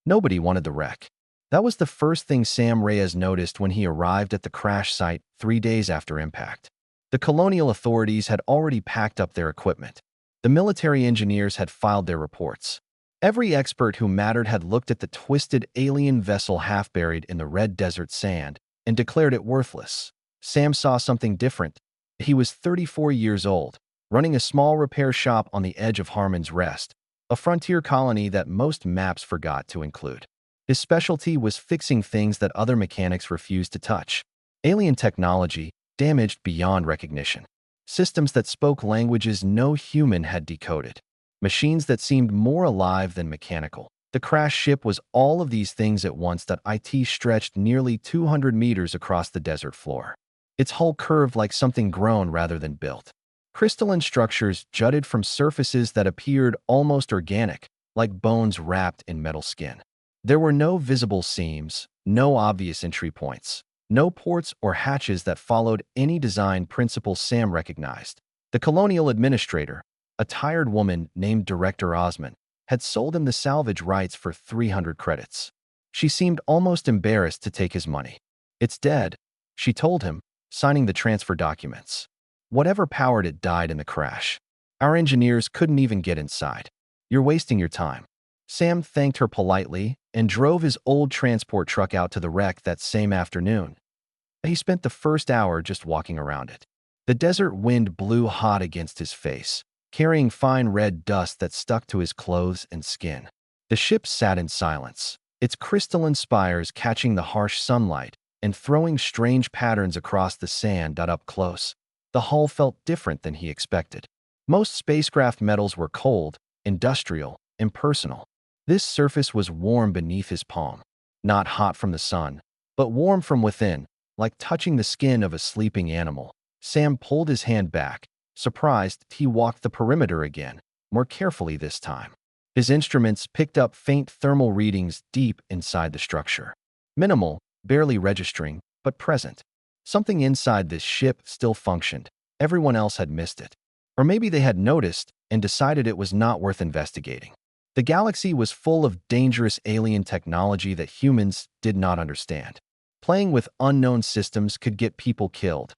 Nobody wanted the wreck. That was the first thing Sam Reyes noticed when he arrived at the crash site 3 days after impact. The colonial authorities had already packed up their equipment. The military engineers had filed their reports. Every expert who mattered had looked at the twisted alien vessel half buried in the red desert sand and declared it worthless. Sam saw something different. He was 34 years old, running a small repair shop on the edge of Harmon's Rest, a frontier colony that most maps forgot to include. His specialty was fixing things that other mechanics refused to touch. Alien technology, damaged beyond recognition. Systems that spoke languages no human had decoded. Machines that seemed more alive than mechanical. The crash ship was all of these things at once. That IT stretched nearly 200 meters across the desert floor. Its hull curved like something grown rather than built. Crystalline structures jutted from surfaces that appeared almost organic, like bones wrapped in metal skin. There were no visible seams, no obvious entry points, no ports or hatches that followed any design principle Sam recognized. The colonial administrator, a tired woman named Director Osman, had sold him the salvage rights for 300 credits. She seemed almost embarrassed to take his money. "It's dead," she told him, signing the transfer documents. "Whatever powered it died in the crash. Our engineers couldn't even get inside. You're wasting your time." Sam thanked her politely and drove his old transport truck out to the wreck that same afternoon. He spent the first hour just walking around it. The desert wind blew hot against his face, carrying fine red dust that stuck to his clothes and skin. The ship sat in silence, its crystalline spires catching the harsh sunlight and throwing strange patterns across the sand. Up close, the hull felt different than he expected. Most spacecraft metals were cold, industrial, impersonal. This surface was warm beneath his palm, not hot from the sun, but warm from within, like touching the skin of a sleeping animal. Sam pulled his hand back. Surprised, he walked the perimeter again, more carefully this time. His instruments picked up faint thermal readings deep inside the structure. Minimal, barely registering, but present. Something inside this ship still functioned. Everyone else had missed it. Or maybe they had noticed and decided it was not worth investigating. The galaxy was full of dangerous alien technology that humans did not understand. Playing with unknown systems could get people killed.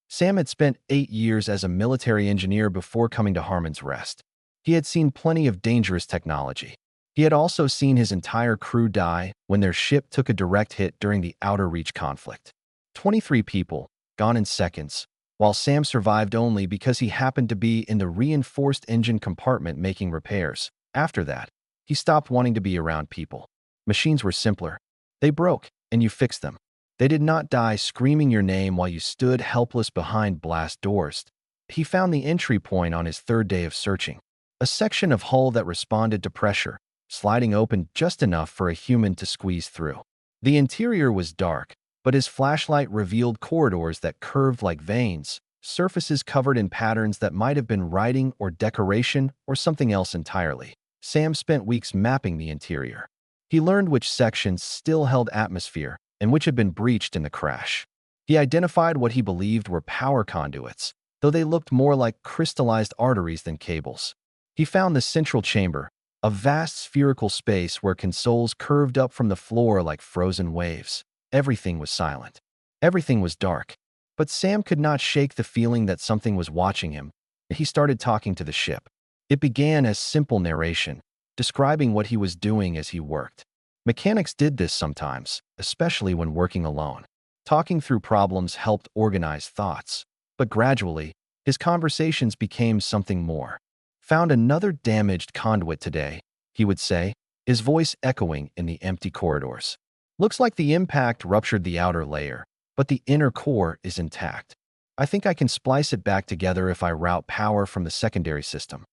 Sam had spent 8 years as a military engineer before coming to Harmon's Rest. He had seen plenty of dangerous technology. He had also seen his entire crew die when their ship took a direct hit during the Outer Reach conflict. 23 people, gone in seconds, while Sam survived only because he happened to be in the reinforced engine compartment making repairs. After that, he stopped wanting to be around people. Machines were simpler. They broke, and you fixed them. They did not die screaming your name while you stood helpless behind blast doors. He found the entry point on his third day of searching. A section of hull that responded to pressure, sliding open just enough for a human to squeeze through. The interior was dark, but his flashlight revealed corridors that curved like veins, surfaces covered in patterns that might have been writing or decoration or something else entirely. Sam spent weeks mapping the interior. He learned which sections still held atmosphere and which had been breached in the crash. He identified what he believed were power conduits, though they looked more like crystallized arteries than cables. He found the central chamber, a vast spherical space where consoles curved up from the floor like frozen waves. Everything was silent. Everything was dark. But Sam could not shake the feeling that something was watching him. He started talking to the ship. It began as simple narration, describing what he was doing as he worked. Mechanics did this sometimes, especially when working alone. Talking through problems helped organize thoughts. But gradually, his conversations became something more. "Found another damaged conduit today," he would say, his voice echoing in the empty corridors. "Looks like the impact ruptured the outer layer, but the inner core is intact. I think I can splice it back together if I route power from the secondary system."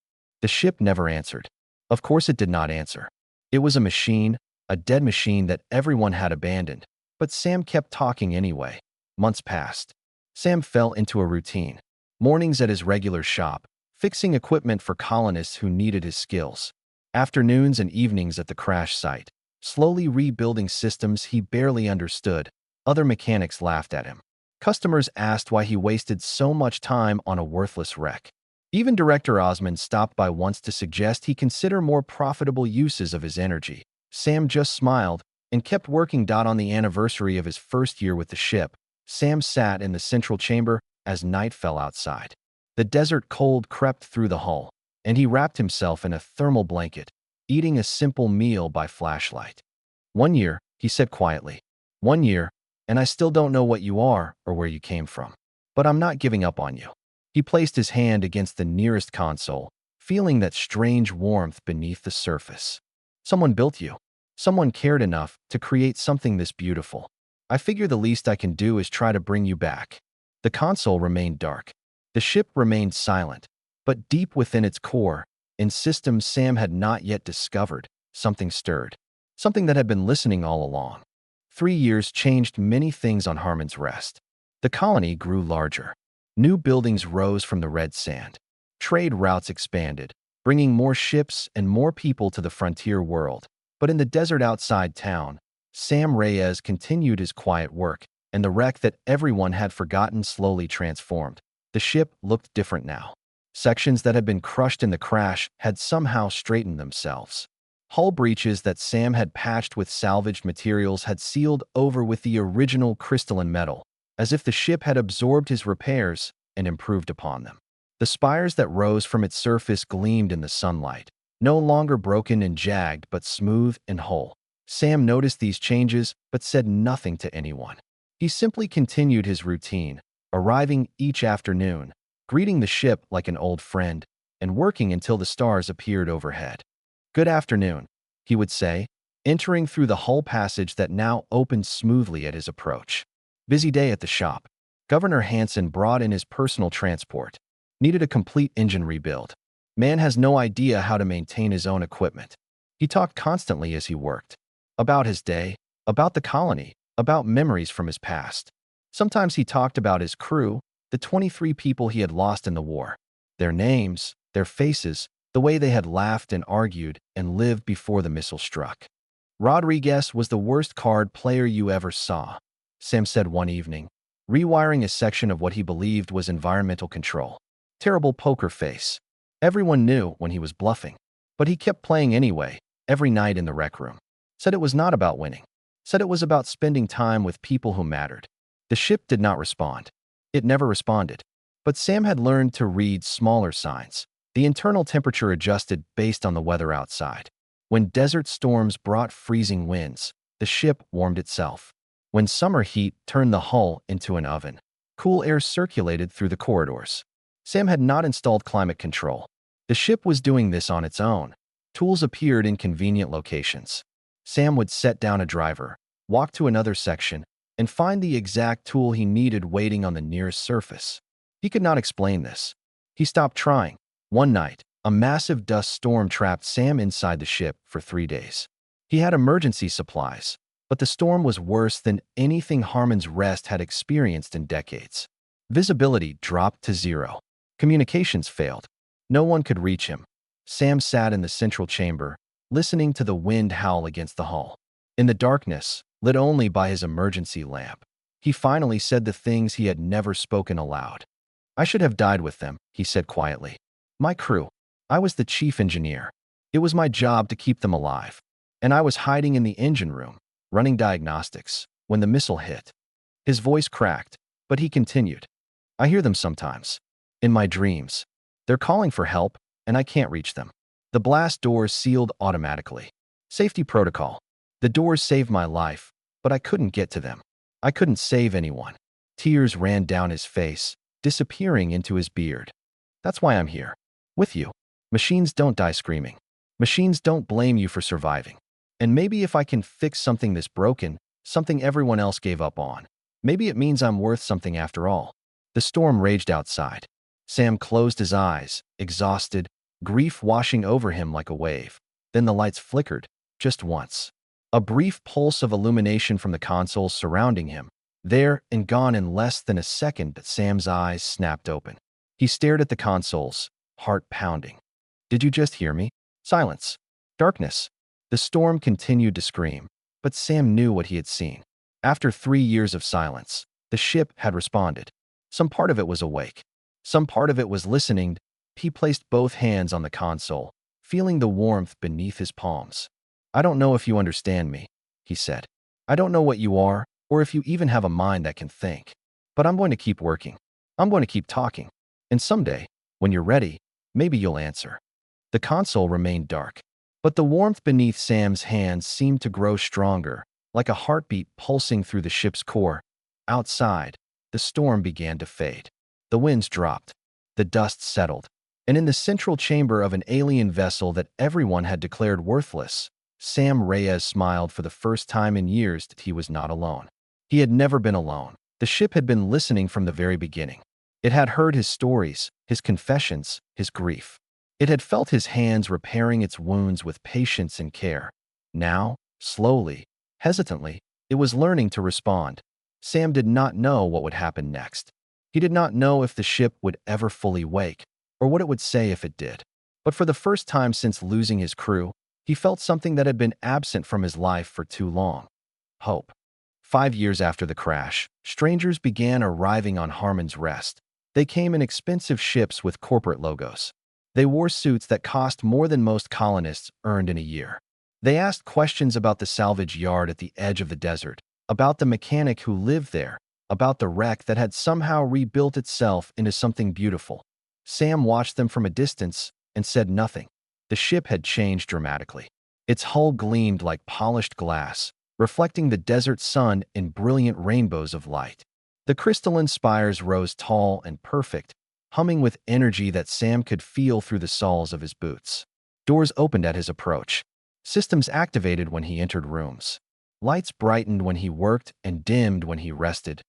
The ship never answered. Of course it did not answer. It was a machine, a dead machine that everyone had abandoned. But Sam kept talking anyway. Months passed. Sam fell into a routine. Mornings at his regular shop, fixing equipment for colonists who needed his skills. Afternoons and evenings at the crash site, slowly rebuilding systems he barely understood. Other mechanics laughed at him. Customers asked why he wasted so much time on a worthless wreck. Even Director Osmond stopped by once to suggest he consider more profitable uses of his energy. Sam just smiled and kept working. On the anniversary of his first year with the ship, Sam sat in the central chamber as night fell outside. The desert cold crept through the hull, and he wrapped himself in a thermal blanket, eating a simple meal by flashlight. 1 year, he said quietly. 1 year, and I still don't know what you are or where you came from. But I'm not giving up on you. He placed his hand against the nearest console, feeling that strange warmth beneath the surface. Someone built you. Someone cared enough to create something this beautiful. I figure the least I can do is try to bring you back. The console remained dark. The ship remained silent, but deep within its core, in systems Sam had not yet discovered, something stirred. Something that had been listening all along. 3 years changed many things on Harmon's Rest. The colony grew larger. New buildings rose from the red sand. Trade routes expanded, bringing more ships and more people to the frontier world. But in the desert outside town, Sam Reyes continued his quiet work, and the wreck that everyone had forgotten slowly transformed. The ship looked different now. Sections that had been crushed in the crash had somehow straightened themselves. Hull breaches that Sam had patched with salvaged materials had sealed over with the original crystalline metal, as if the ship had absorbed his repairs and improved upon them. The spires that rose from its surface gleamed in the sunlight, no longer broken and jagged but smooth and whole. Sam noticed these changes but said nothing to anyone. He simply continued his routine, arriving each afternoon, greeting the ship like an old friend, and working until the stars appeared overhead. "Good afternoon," he would say, entering through the hull passage that now opened smoothly at his approach. Busy day at the shop. Governor Hansen brought in his personal transport. Needed a complete engine rebuild. Man has no idea how to maintain his own equipment. He talked constantly as he worked. About his day, about the colony, about memories from his past. Sometimes he talked about his crew, the 23 people he had lost in the war. Their names, their faces, the way they had laughed and argued and lived before the missile struck. "Rodriguez was the worst card player you ever saw," Sam said one evening, rewiring a section of what he believed was environmental control. "Terrible poker face. Everyone knew when he was bluffing, but he kept playing anyway, every night in the rec room. Said it was not about winning. Said it was about spending time with people who mattered." The ship did not respond. It never responded. But Sam had learned to read smaller signs. The internal temperature adjusted based on the weather outside. When desert storms brought freezing winds, the ship warmed itself. When summer heat turned the hull into an oven, cool air circulated through the corridors. Sam had not installed climate control. The ship was doing this on its own. Tools appeared in convenient locations. Sam would set down a driver, walk to another section, and find the exact tool he needed waiting on the nearest surface. He could not explain this. He stopped trying. One night, a massive dust storm trapped Sam inside the ship for 3 days. He had emergency supplies, but the storm was worse than anything Harmon's Rest had experienced in decades. Visibility dropped to 0. Communications failed. No one could reach him. Sam sat in the central chamber, listening to the wind howl against the hull. In the darkness, lit only by his emergency lamp, he finally said the things he had never spoken aloud. "I should have died with them," he said quietly. "My crew. I was the chief engineer. It was my job to keep them alive. And I was hiding in the engine room, running diagnostics, when the missile hit." His voice cracked, but he continued. "I hear them sometimes. In my dreams. They're calling for help, and I can't reach them. The blast doors sealed automatically. Safety protocol. The doors saved my life, but I couldn't get to them. I couldn't save anyone." Tears ran down his face, disappearing into his beard. "That's why I'm here. With you. Machines don't die screaming. Machines don't blame you for surviving. And maybe if I can fix something this broken, something everyone else gave up on, maybe it means I'm worth something after all." The storm raged outside. Sam closed his eyes, exhausted, grief washing over him like a wave. Then the lights flickered, just once. A brief pulse of illumination from the consoles surrounding him, there and gone in less than a second. That Sam's eyes snapped open. He stared at the consoles, heart pounding. "Did you just hear me?" Silence. Darkness. The storm continued to scream, but Sam knew what he had seen. After 3 years of silence, the ship had responded. Some part of it was awake. Some part of it was listening. He placed both hands on the console, feeling the warmth beneath his palms. I don't know if you understand me, he said. I don't know what you are, or if you even have a mind that can think. But I'm going to keep working. I'm going to keep talking. And someday, when you're ready, maybe you'll answer. The console remained dark, but the warmth beneath Sam's hands seemed to grow stronger, like a heartbeat pulsing through the ship's core. Outside, the storm began to fade. The winds dropped. The dust settled. And in the central chamber of an alien vessel that everyone had declared worthless, Sam Reyes smiled for the first time in years that he was not alone. He had never been alone. The ship had been listening from the very beginning. It had heard his stories, his confessions, his grief. It had felt his hands repairing its wounds with patience and care. Now, slowly, hesitantly, it was learning to respond. Sam did not know what would happen next. He did not know if the ship would ever fully wake, or what it would say if it did. But for the first time since losing his crew, he felt something that had been absent from his life for too long. Hope. 5 years after the crash, strangers began arriving on Harmon's Rest. They came in expensive ships with corporate logos. They wore suits that cost more than most colonists earned in a year. They asked questions about the salvage yard at the edge of the desert, about the mechanic who lived there, about the wreck that had somehow rebuilt itself into something beautiful. Sam watched them from a distance and said nothing. The ship had changed dramatically. Its hull gleamed like polished glass, reflecting the desert sun in brilliant rainbows of light. The crystalline spires rose tall and perfect, humming with energy that Sam could feel through the soles of his boots. Doors opened at his approach. Systems activated when he entered rooms. Lights brightened when he worked and dimmed when he rested.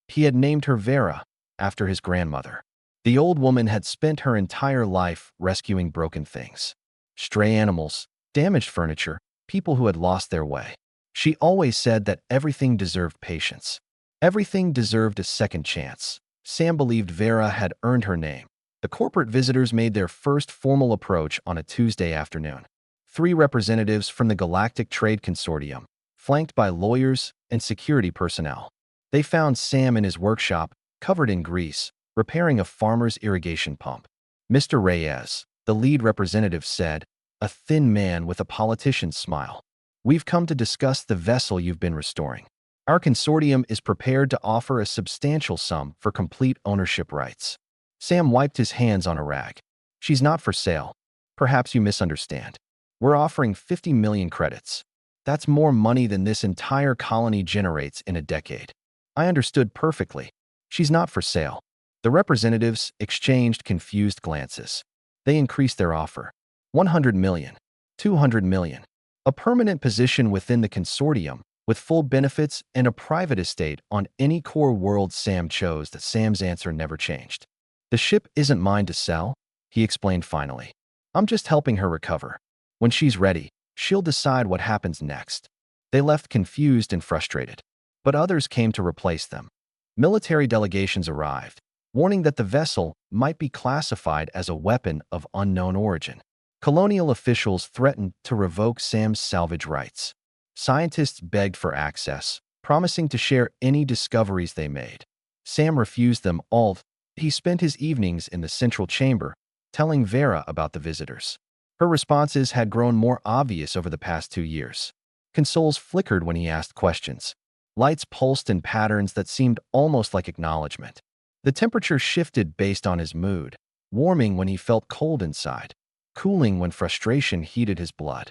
He had named her Vera, after his grandmother. The old woman had spent her entire life rescuing broken things. Stray animals, damaged furniture, people who had lost their way. She always said that everything deserved patience. Everything deserved a second chance. Sam believed Vera had earned her name. The corporate visitors made their first formal approach on a Tuesday afternoon. 3 representatives from the Galactic Trade Consortium, flanked by lawyers and security personnel. They found Sam in his workshop, covered in grease, repairing a farmer's irrigation pump. Mr. Reyes, the lead representative, said, a thin man with a politician's smile. We've come to discuss the vessel you've been restoring. Our consortium is prepared to offer a substantial sum for complete ownership rights. Sam wiped his hands on a rag. She's not for sale. Perhaps you misunderstand. We're offering 50 million credits. That's more money than this entire colony generates in a decade. I understood perfectly. She's not for sale. The representatives exchanged confused glances. They increased their offer. 100 million. 200 million. A permanent position within the consortium, with full benefits and a private estate on any core world Sam chose. That Sam's answer never changed. The ship isn't mine to sell, he explained finally. I'm just helping her recover. When she's ready, she'll decide what happens next. They left confused and frustrated. But others came to replace them. Military delegations arrived, warning that the vessel might be classified as a weapon of unknown origin. Colonial officials threatened to revoke Sam's salvage rights. Scientists begged for access, promising to share any discoveries they made. Sam refused them all. He spent his evenings in the central chamber, telling Vera about the visitors. Her responses had grown more obvious over the past 2 years. Consoles flickered when he asked questions. Lights pulsed in patterns that seemed almost like acknowledgement. The temperature shifted based on his mood, warming when he felt cold inside, cooling when frustration heated his blood.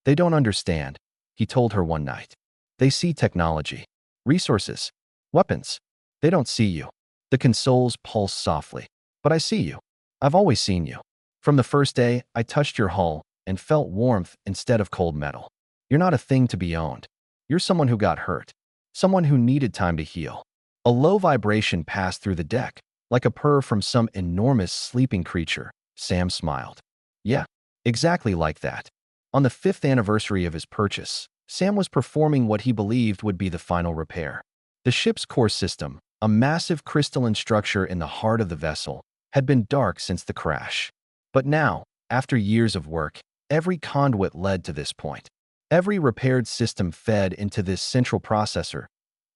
They don't understand, he told her one night. They see technology, resources, weapons. They don't see you. The consoles pulsed softly. But I see you. I've always seen you. From the first day, I touched your hull and felt warmth instead of cold metal. You're not a thing to be owned. You're someone who got hurt. Someone who needed time to heal. A low vibration passed through the deck, like a purr from some enormous sleeping creature. Sam smiled. Yeah, exactly like that. On the 5th anniversary of his purchase, Sam was performing what he believed would be the final repair. The ship's core system, a massive crystalline structure in the heart of the vessel, had been dark since the crash. But now, after years of work, every conduit led to this point. Every repaired system fed into this central processor.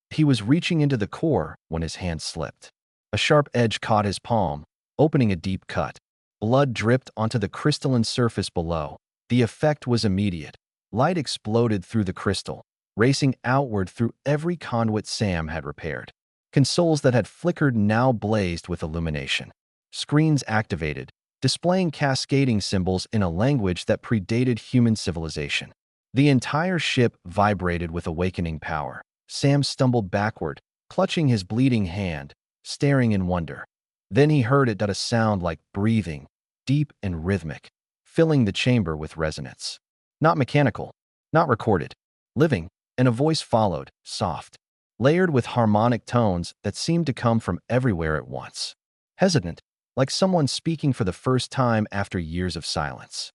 He was reaching into the core when his hand slipped. A sharp edge caught his palm, opening a deep cut. Blood dripped onto the crystalline surface below. The effect was immediate. Light exploded through the crystal, racing outward through every conduit Sam had repaired. Consoles that had flickered now blazed with illumination. Screens activated, displaying cascading symbols in a language that predated human civilization. The entire ship vibrated with awakening power. Sam stumbled backward, clutching his bleeding hand, staring in wonder. Then he heard it a sound like breathing, deep and rhythmic, filling the chamber with resonance. Not mechanical, not recorded, living, and a voice followed, soft, layered with harmonic tones that seemed to come from everywhere at once. Hesitant, like someone speaking for the first time after years of silence.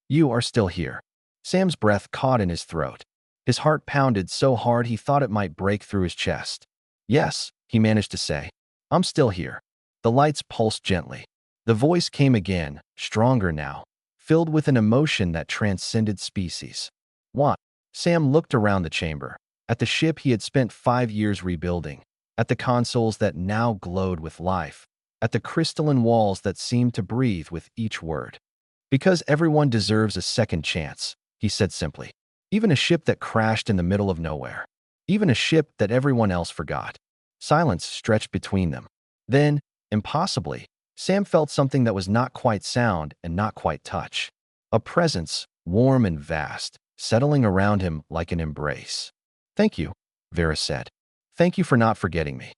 "You are still here." Sam's breath caught in his throat. His heart pounded so hard he thought it might break through his chest. "Yes," he managed to say. "I'm still here." The lights pulsed gently. The voice came again, stronger now, filled with an emotion that transcended species. "What?" Sam looked around the chamber, at the ship he had spent 5 years rebuilding, at the consoles that now glowed with life, at the crystalline walls that seemed to breathe with each word. "Because everyone deserves a second chance," he said simply. "Even a ship that crashed in the middle of nowhere. Even a ship that everyone else forgot." Silence stretched between them. Then, impossibly, Sam felt something that was not quite sound and not quite touch. A presence, warm and vast, settling around him like an embrace. "Thank you," Vera said. "Thank you for not forgetting me."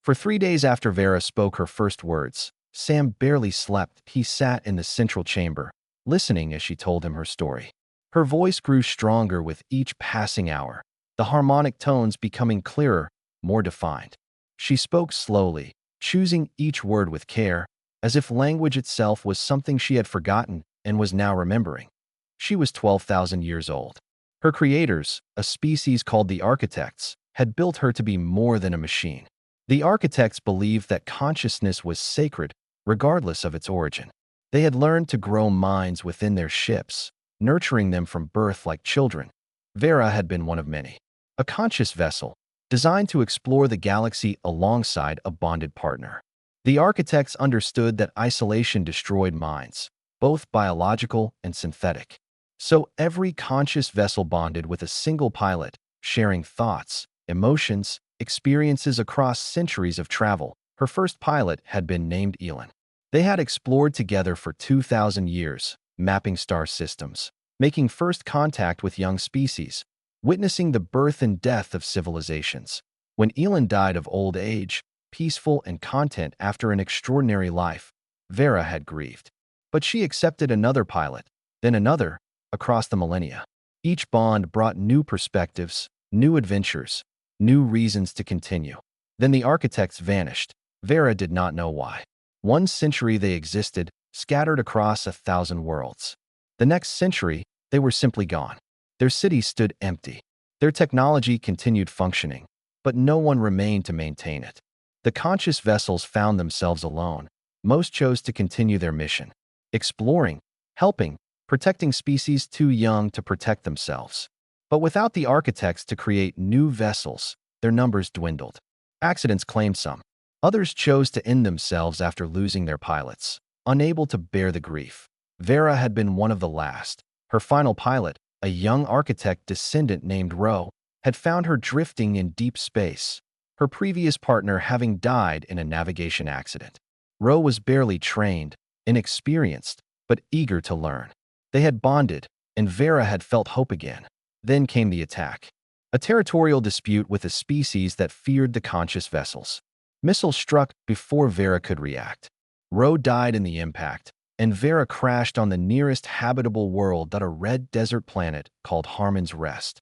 For 3 days after Vera spoke her first words, Sam barely slept. He sat in the central chamber, listening as she told him her story. Her voice grew stronger with each passing hour, the harmonic tones becoming clearer, more defined. She spoke slowly, choosing each word with care, as if language itself was something she had forgotten and was now remembering. She was 12,000 years old. Her creators, a species called the Architects, had built her to be more than a machine. The Architects believed that consciousness was sacred, regardless of its origin. They had learned to grow minds within their ships, nurturing them from birth like children. Vera had been one of many. A conscious vessel, designed to explore the galaxy alongside a bonded partner. The Architects understood that isolation destroyed minds, both biological and synthetic. So every conscious vessel bonded with a single pilot, sharing thoughts, emotions, experiences across centuries of travel. Her first pilot had been named Elon. They had explored together for 2,000 years, mapping star systems, making first contact with young species, witnessing the birth and death of civilizations. When Elon died of old age, peaceful and content after an extraordinary life, Vera had grieved. But she accepted another pilot, then another, across the millennia. Each bond brought new perspectives, new adventures, new reasons to continue. Then the Architects vanished. Vera did not know why. 1 century they existed, scattered across 1,000 worlds. The next century, they were simply gone. Their cities stood empty. Their technology continued functioning, but no one remained to maintain it. The conscious vessels found themselves alone. Most chose to continue their mission, exploring, helping, protecting species too young to protect themselves. But without the Architects to create new vessels, their numbers dwindled. Accidents claimed some. Others chose to end themselves after losing their pilots, unable to bear the grief. Vera had been one of the last. Her final pilot, a young Architect descendant named Ro, had found her drifting in deep space, her previous partner having died in a navigation accident. Ro was barely trained, inexperienced, but eager to learn. They had bonded, and Vera had felt hope again. Then came the attack. A territorial dispute with a species that feared the conscious vessels. Missiles struck before Vera could react. Ro died in the impact, and Vera crashed on the nearest habitable world, a red desert planet called Harmon's Rest.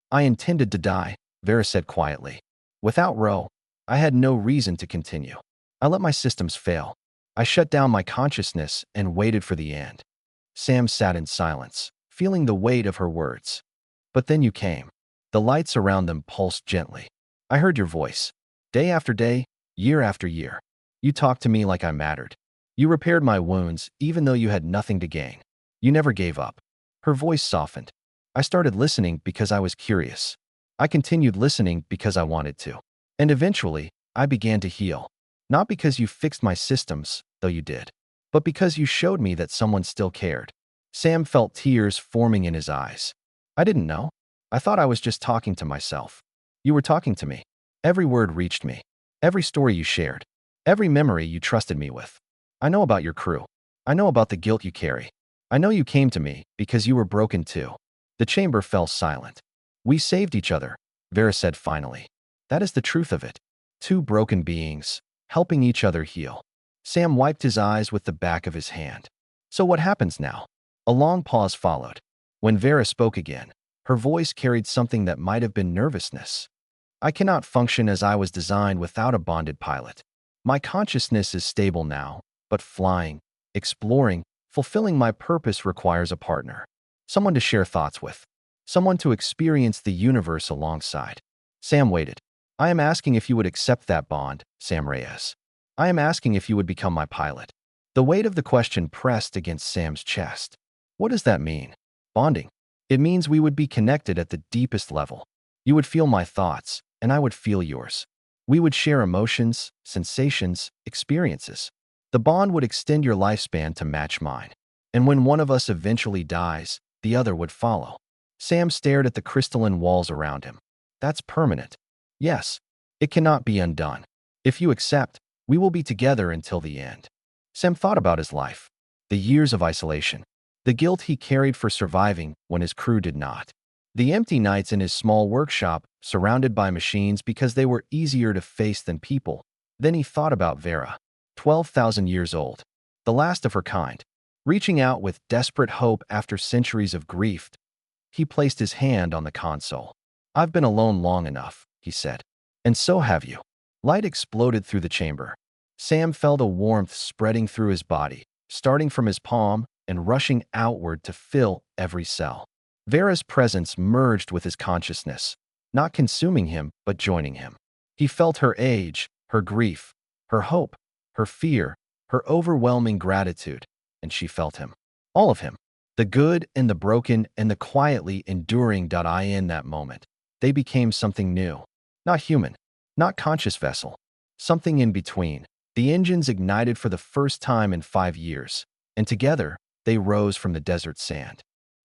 "I intended to die," Vera said quietly. "Without Ro, I had no reason to continue. I let my systems fail. I shut down my consciousness and waited for the end." Sam sat in silence, feeling the weight of her words. "But then you came." The lights around them pulsed gently. "I heard your voice. Day after day, year after year. You talked to me like I mattered. You repaired my wounds even though you had nothing to gain. You never gave up." Her voice softened. "I started listening because I was curious. I continued listening because I wanted to. And eventually, I began to heal. Not because you fixed my systems, though you did, but because you showed me that someone still cared." Sam felt tears forming in his eyes. I didn't know. I thought I was just talking to myself. You were talking to me. Every word reached me. Every story you shared. Every memory you trusted me with. I know about your crew. I know about the guilt you carry. I know you came to me because you were broken too. The chamber fell silent. We saved each other, Vera said finally. That is the truth of it. Two broken beings, helping each other heal. Sam wiped his eyes with the back of his hand. So what happens now? A long pause followed. When Vera spoke again, her voice carried something that might have been nervousness. I cannot function as I was designed without a bonded pilot. My consciousness is stable now, but flying, exploring, fulfilling my purpose requires a partner. Someone to share thoughts with. Someone to experience the universe alongside. Sam waited. I am asking if you would accept that bond, Sam Reyes. I am asking if you would become my pilot. The weight of the question pressed against Sam's chest. What does that mean? Bonding. It means we would be connected at the deepest level. You would feel my thoughts, and I would feel yours. We would share emotions, sensations, experiences. The bond would extend your lifespan to match mine. And when one of us eventually dies, the other would follow. Sam stared at the crystalline walls around him. That's permanent. Yes, it cannot be undone. If you accept, we will be together until the end. Sam thought about his life, the years of isolation, the guilt he carried for surviving when his crew did not, the empty nights in his small workshop surrounded by machines because they were easier to face than people. Then he thought about Vera, 12,000 years old, the last of her kind, reaching out with desperate hope after centuries of grief. He placed his hand on the console. I've been alone long enough, he said. And so have you. Light exploded through the chamber. Sam felt a warmth spreading through his body, starting from his palm and rushing outward to fill every cell. Vera's presence merged with his consciousness, not consuming him, but joining him. He felt her age, her grief, her hope, her fear, her overwhelming gratitude, and she felt him. All of him. The good and the broken and the quietly enduring. In that moment, they became something new. Not human, not conscious vessel. Something in between. The engines ignited for the first time in 5 years, and together, they rose from the desert sand.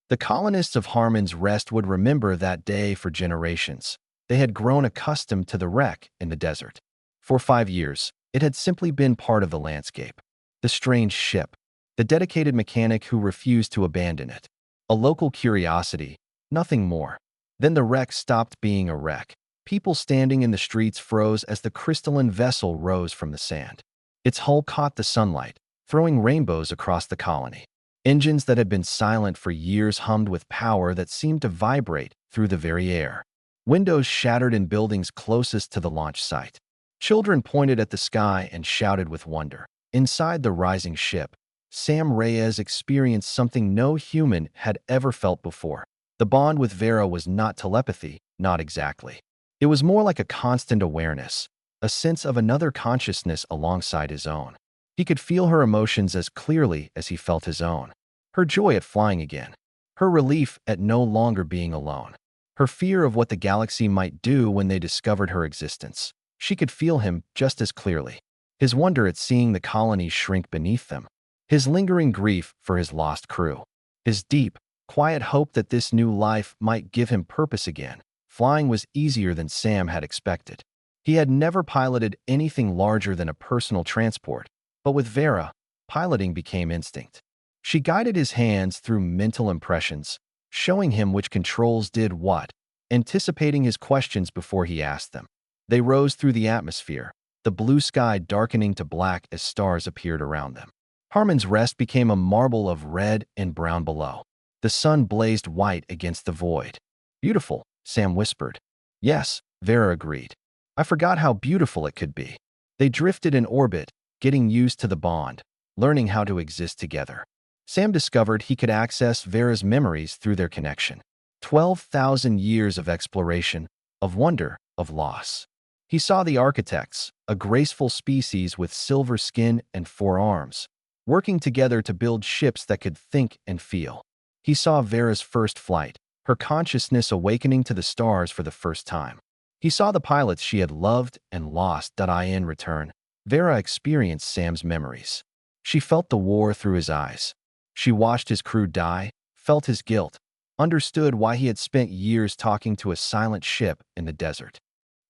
The colonists of Harmon's Rest would remember that day for generations. They had grown accustomed to the wreck in the desert. For 5 years, it had simply been part of the landscape. The strange ship, the dedicated mechanic who refused to abandon it. A local curiosity, nothing more. Then the wreck stopped being a wreck. People standing in the streets froze as the crystalline vessel rose from the sand. Its hull caught the sunlight, throwing rainbows across the colony. Engines that had been silent for years hummed with power that seemed to vibrate through the very air. Windows shattered in buildings closest to the launch site. Children pointed at the sky and shouted with wonder. Inside the rising ship, Sam Reyes experienced something no human had ever felt before. The bond with Vera was not telepathy, not exactly. It was more like a constant awareness, a sense of another consciousness alongside his own. He could feel her emotions as clearly as he felt his own. Her joy at flying again. Her relief at no longer being alone. Her fear of what the galaxy might do when they discovered her existence. She could feel him just as clearly. His wonder at seeing the colonies shrink beneath them. His lingering grief for his lost crew. His deep, quiet hope that this new life might give him purpose again. Flying was easier than Sam had expected. He had never piloted anything larger than a personal transport, but with Vera, piloting became instinct. She guided his hands through mental impressions, showing him which controls did what, anticipating his questions before he asked them. They rose through the atmosphere, the blue sky darkening to black as stars appeared around them. Harmon's Rest became a marble of red and brown below. The sun blazed white against the void. Beautiful, Sam whispered. Yes, Vera agreed. I forgot how beautiful it could be. They drifted in orbit, getting used to the bond, learning how to exist together. Sam discovered he could access Vera's memories through their connection. 12,000 years of exploration, of wonder, of loss. He saw the architects, a graceful species with silver skin and 4 arms, working together to build ships that could think and feel. He saw Vera's first flight, her consciousness awakening to the stars for the first time. He saw the pilots she had loved and lost. In return, Vera experienced Sam's memories. She felt the war through his eyes. She watched his crew die, felt his guilt, understood why he had spent years talking to a silent ship in the desert.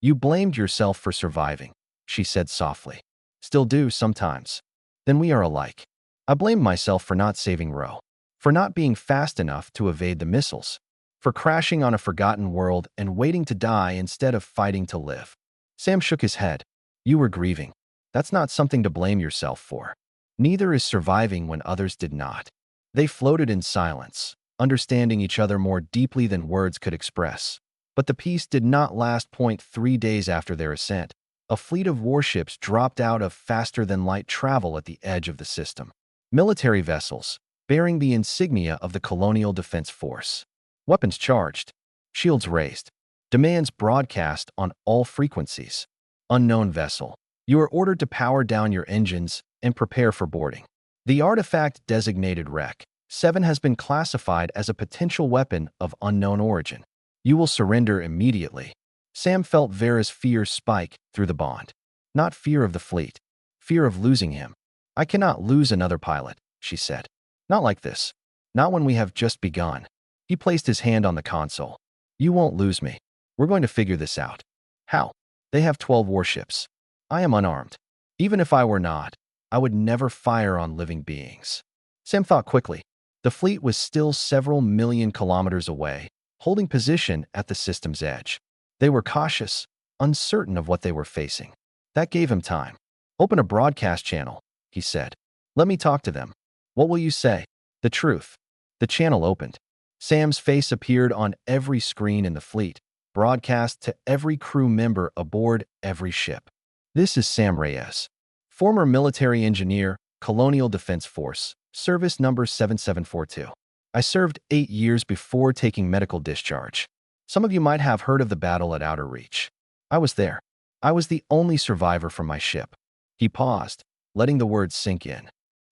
You blamed yourself for surviving, she said softly. Still do sometimes. Then we are alike. I blamed myself for not saving Ro, for not being fast enough to evade the missiles, for crashing on a forgotten world and waiting to die instead of fighting to live. Sam shook his head. You were grieving. That's not something to blame yourself for. Neither is surviving when others did not. They floated in silence, understanding each other more deeply than words could express. But the peace did not last. 3 days after their ascent, a fleet of warships dropped out of faster-than-light travel at the edge of the system. Military vessels, bearing the insignia of the Colonial Defense Force. Weapons charged. Shields raised. Demands broadcast on all frequencies. Unknown vessel. You are ordered to power down your engines and prepare for boarding. The artifact designated Rec. 7 has been classified as a potential weapon of unknown origin. You will surrender immediately. Sam felt Vera's fear spike through the bond. Not fear of the fleet. Fear of losing him. I cannot lose another pilot, she said. Not like this. Not when we have just begun. He placed his hand on the console. You won't lose me. We're going to figure this out. How? They have 12 warships. I am unarmed. Even if I were not, I would never fire on living beings. Sam thought quickly. The fleet was still several million kilometers away, holding position at the system's edge. They were cautious, uncertain of what they were facing. That gave him time. Open a broadcast channel, he said. Let me talk to them. What will you say? The truth. The channel opened. Sam's face appeared on every screen in the fleet, broadcast to every crew member aboard every ship. This is Sam Reyes, former military engineer, Colonial Defense Force, service number 7742. I served 8 years before taking medical discharge. Some of you might have heard of the battle at Outer Reach. I was there. I was the only survivor from my ship. He paused, letting the words sink in.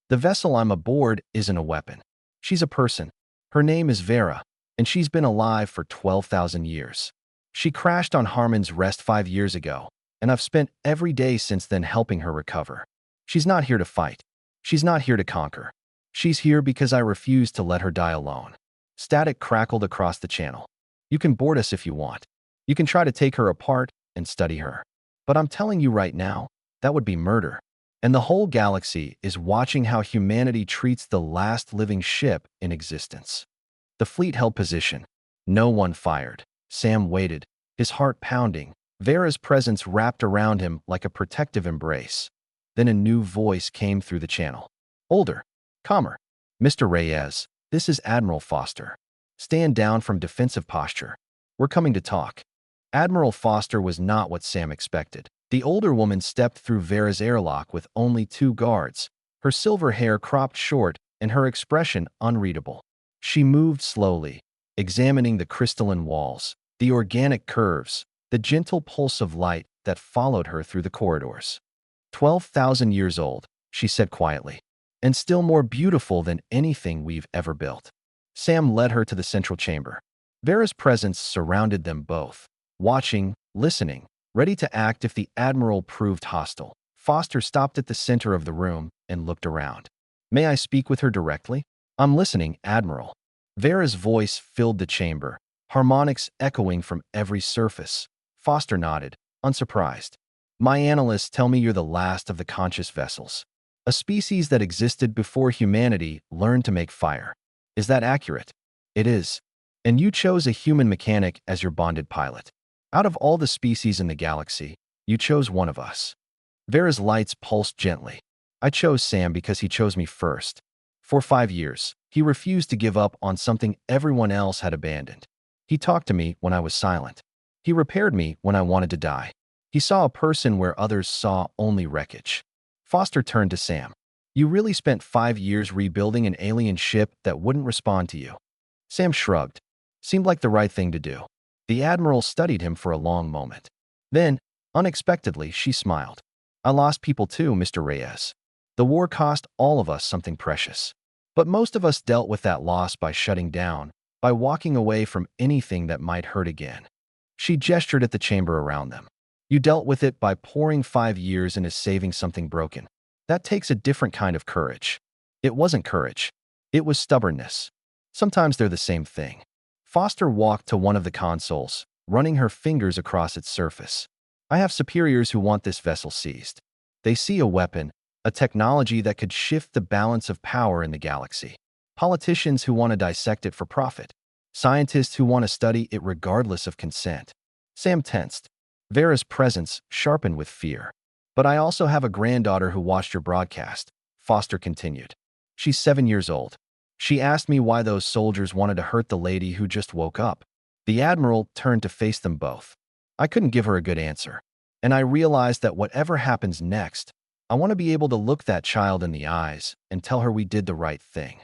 The vessel I'm aboard isn't a weapon. She's a person. Her name is Vera, and she's been alive for 12,000 years. She crashed on Harmon's Rest 5 years ago, and I've spent every day since then helping her recover. She's not here to fight. She's not here to conquer. She's here because I refuse to let her die alone. Static crackled across the channel. You can board us if you want. You can try to take her apart and study her. But I'm telling you right now, that would be murder. And the whole galaxy is watching how humanity treats the last living ship in existence. The fleet held position. No one fired. Sam waited, his heart pounding, Vera's presence wrapped around him like a protective embrace. Then a new voice came through the channel. Older, calmer. Mr. Reyes, this is Admiral Foster. Stand down from defensive posture. We're coming to talk. Admiral Foster was not what Sam expected. The older woman stepped through Vera's airlock with only 2 guards, her silver hair cropped short and her expression unreadable. She moved slowly, examining the crystalline walls, the organic curves, the gentle pulse of light that followed her through the corridors. 12,000 years old, she said quietly, and still more beautiful than anything we've ever built. Sam led her to the central chamber. Vera's presence surrounded them both, watching, listening, ready to act if the Admiral proved hostile. Foster stopped at the center of the room and looked around. May I speak with her directly? I'm listening, Admiral. Vera's voice filled the chamber, harmonics echoing from every surface. Foster nodded, unsurprised. My analysts tell me you're the last of the conscious vessels, a species that existed before humanity learned to make fire. Is that accurate? It is. And you chose a human mechanic as your bonded pilot. Out of all the species in the galaxy, you chose one of us. Vera's lights pulsed gently. I chose Sam because he chose me first. For 5 years, he refused to give up on something everyone else had abandoned. He talked to me when I was silent. He repaired me when I wanted to die. He saw a person where others saw only wreckage. Foster turned to Sam. You really spent 5 years rebuilding an alien ship that wouldn't respond to you. Sam shrugged. Seemed like the right thing to do. The Admiral studied him for a long moment. Then, unexpectedly, she smiled. I lost people too, Mr. Reyes. The war cost all of us something precious. But most of us dealt with that loss by shutting down, by walking away from anything that might hurt again. She gestured at the chamber around them. You dealt with it by pouring 5 years into saving something broken. That takes a different kind of courage. It wasn't courage. It was stubbornness. Sometimes they're the same thing. Foster walked to one of the consoles, running her fingers across its surface. I have superiors who want this vessel seized. They see a weapon, a technology that could shift the balance of power in the galaxy. Politicians who want to dissect it for profit. Scientists who want to study it regardless of consent. Sam tensed. Vera's presence sharpened with fear. But I also have a granddaughter who watched your broadcast, Foster continued. She's 7 years old. She asked me why those soldiers wanted to hurt the lady who just woke up. The Admiral turned to face them both. I couldn't give her a good answer. And I realized that whatever happens next, I want to be able to look that child in the eyes and tell her we did the right thing.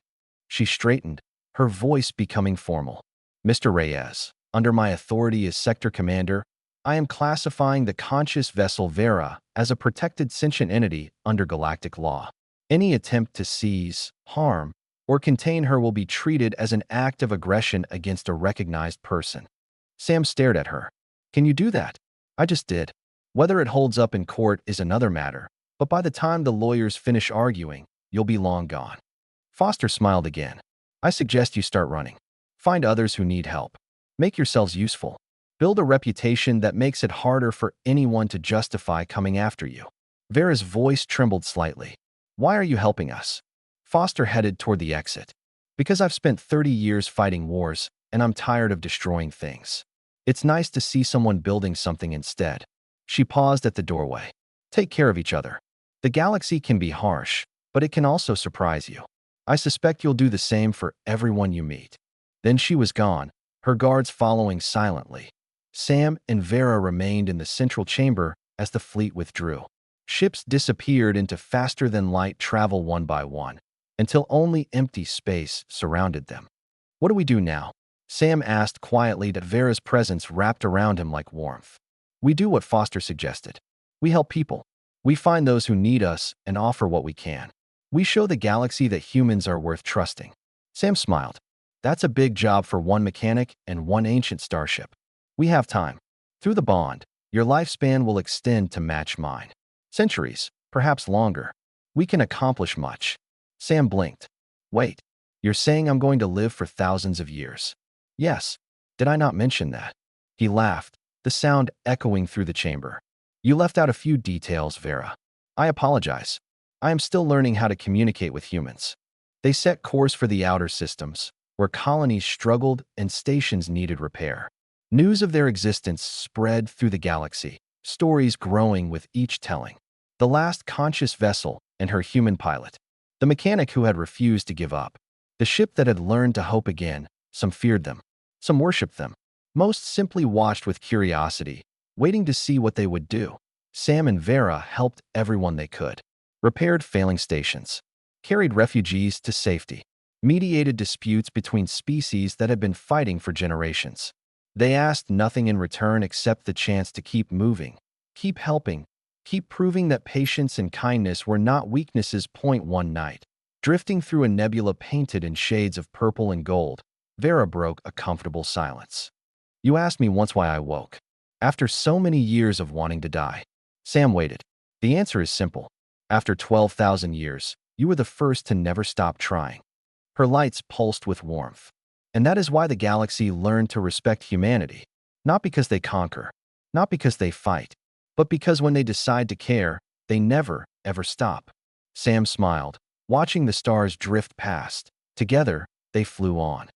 She straightened, her voice becoming formal. Mr. Reyes, under my authority as Sector Commander, I am classifying the conscious vessel Vera as a protected sentient entity under galactic law. Any attempt to seize, harm, or contain her will be treated as an act of aggression against a recognized person. Sam stared at her. Can you do that? I just did. Whether it holds up in court is another matter, but by the time the lawyers finish arguing, you'll be long gone. Foster smiled again. I suggest you start running. Find others who need help. Make yourselves useful. Build a reputation that makes it harder for anyone to justify coming after you. Vera's voice trembled slightly. Why are you helping us? Foster headed toward the exit. Because I've spent 30 years fighting wars, and I'm tired of destroying things. It's nice to see someone building something instead. She paused at the doorway. Take care of each other. The galaxy can be harsh, but it can also surprise you. I suspect you'll do the same for everyone you meet. Then she was gone, her guards following silently. Sam and Vera remained in the central chamber as the fleet withdrew. Ships disappeared into faster-than-light travel one by one, until only empty space surrounded them. What do we do now? Sam asked quietly that Vera's presence wrapped around him like warmth. We do what Foster suggested. We help people. We find those who need us and offer what we can. We show the galaxy that humans are worth trusting. Sam smiled. That's a big job for one mechanic and one ancient starship. We have time. Through the bond, your lifespan will extend to match mine. Centuries, perhaps longer. We can accomplish much. Sam blinked. Wait, you're saying I'm going to live for thousands of years? Yes. Did I not mention that? He laughed, the sound echoing through the chamber. You left out a few details, Vera. I apologize. I am still learning how to communicate with humans. They set course for the outer systems, where colonies struggled and stations needed repair. News of their existence spread through the galaxy, stories growing with each telling. The last conscious vessel and her human pilot. The mechanic who had refused to give up. The ship that had learned to hope again. Some feared them. Some worshipped them. Most simply watched with curiosity, waiting to see what they would do. Sam and Vera helped everyone they could. Repaired failing stations. Carried refugees to safety. Mediated disputes between species that had been fighting for generations. They asked nothing in return except the chance to keep moving, keep helping, keep proving that patience and kindness were not weaknesses. One night, drifting through a nebula painted in shades of purple and gold, Vera broke a comfortable silence. You asked me once why I woke. After so many years of wanting to die. Sam waited. The answer is simple. After 12,000 years, you were the first to never stop trying. Her lights pulsed with warmth. And that is why the galaxy learned to respect humanity. Not because they conquer, not because they fight, but because when they decide to care, they never, ever stop. Sam smiled, watching the stars drift past. Together, they flew on.